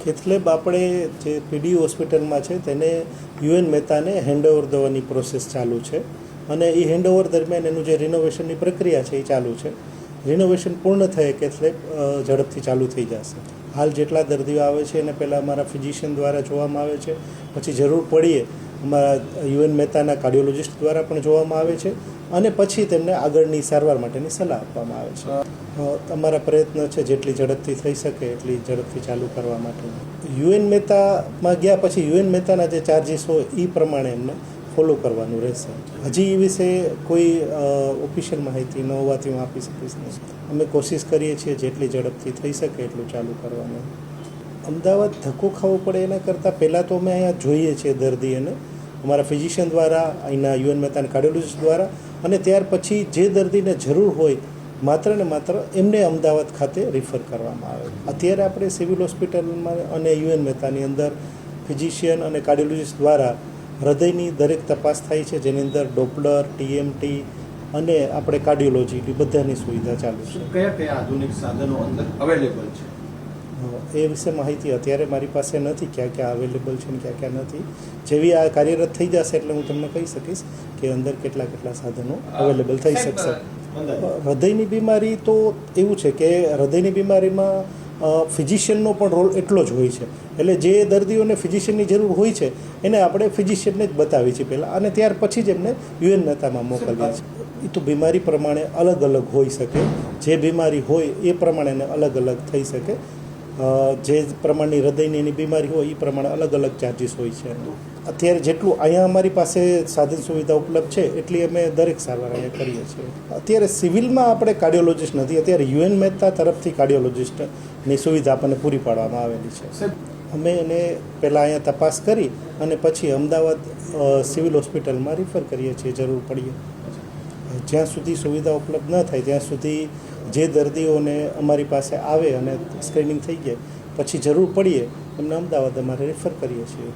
Cath lab આપણે જે પીડી હોસ્પિટલમાં છે તેને યુએન મહેતાને હેન્ડઓવર દેવાની પ્રોસેસ ચાલુ છે અને એ હેન્ડઓવર દરમિયાન એનું જે રિનોવેશનની પ્રક્રિયા છે એ ચાલુ છે. રિનોવેશન પૂર્ણ થયે કેથલેબ ઝડપથી ચાલુ થઈ જશે. હાલ જેટલા દર્દીઓ આવે છે એને પહેલાં અમારા ફિઝિશિયન દ્વારા જોવામાં આવે છે, પછી જરૂર પડીએ અમારા યુએન મહેતાના કાર્ડિયોલોજિસ્ટ દ્વારા પણ જોવામાં આવે છે અને પછી તેમને આગળની સારવાર માટેની સલાહ આપવામાં આવે છે. અમારા પ્રયત્ન છે જેટલી ઝડપથી થઈ શકે એટલી ઝડપથી ચાલુ કરવા માટે. યુએન મહેતામાં ગયા પછી યુએન મહેતાના જે ચાર્જીસ હોય એ પ્રમાણે એમને ફોલો કરવાનું રહેશે. હજી એ વિશે કોઈ ઓફિશિયલ માહિતી ન હોવાથી હું આપી શકીશ નહીં. અમે કોશિશ કરીએ છીએ જેટલી ઝડપથી થઈ શકે એટલું ચાલુ કરવાનું. અમદાવાદ ધક્કો ખાવો પડે એના કરતાં પહેલાં તો અમે અહીંયા જોઈએ છીએ દર્દીઓને અમારા ફિઝિશિયન દ્વારા, અહીંના યુએન મહેતાના કાર્ડિયોલોજિસ્ટ દ્વારા, અને ત્યાર પછી જે દર્દીને જરૂર હોય માત્ર ને માત્ર એમને અમદાવાદ ખાતે રિફર કરવામાં આવે. અત્યારે આપણે સિવિલ હોસ્પિટલમાં અને યુએન મહેતાની અંદર ફિઝિશિયન અને કાર્ડિયોલોજિસ્ટ દ્વારા હૃદયની દરેક તપાસ થાય છે, જેની અંદર ડોપલર, ટીએમટી અને આપણે કાર્ડિયોલોજી બધાની સુવિધા ચાલુ છે. કયા કયા આધુનિક સાધનો અંદર અવેલેબલ છે એ વિશે માહિતી અત્યારે મારી પાસે નથી, ક્યાં ક્યાં અવેલેબલ છે ને ક્યાં ક્યાં નથી. જેવી આ કાર્યરત થઈ જશે એટલે હું તમને કહી શકીશ કે અંદર કેટલા કેટલા સાધનો અવેલેબલ થઈ શકશે. હૃદયની બીમારી તો એવું છે કે હૃદયની બીમારીમાં ફિઝિશિયનનો પણ રોલ એટલો જ હોય છે. એટલે જે દર્દીઓને ફિઝિશિયનની જરૂર હોય છે એને આપણે ફિઝિશિયનને જ બતાવીએ છીએ પહેલાં, અને ત્યાર પછી જ એમને યુએન મહેતામાં મોકલીએ છીએ. એ તો બીમારી પ્રમાણે અલગ અલગ હોઈ શકે, જે બીમારી હોય એ પ્રમાણે એને અલગ અલગ થઈ શકે. જે પ્રમાણની હૃદયની એની બીમારી હોય એ પ્રમાણે અલગ અલગ ચાર્જીસ હોય છે. અત્યારે જેટલું અહીંયા અમારી પાસે સાધન સુવિધા ઉપલબ્ધ છે એટલી અમે દરેક સારવાર અહીંયા કરીએ છીએ. અત્યારે સિવિલમાં આપણે કાર્ડિયોલોજિસ્ટ નથી, અત્યારે યુએન મહેતા તરફથી કાર્ડિયોલોજિસ્ટની સુવિધા આપણને પૂરી પાડવામાં આવેલી છે. અમે એને પહેલાં અહીંયા તપાસ કરી અને પછી અમદાવાદ સિવિલ હોસ્પિટલમાં રિફર કરીએ છીએ જરૂર પડીએ. જ્યાં સુધી સુવિધા ઉપલબ્ધ ન થાય ત્યાં સુધી જે દર્દીઓને અમારી પાસે આવે અને સ્ક્રીનિંગ થઈ જાય પછી જરૂર પડીએ એમને અમદાવાદ અમારે રિફર કરીએ છીએ.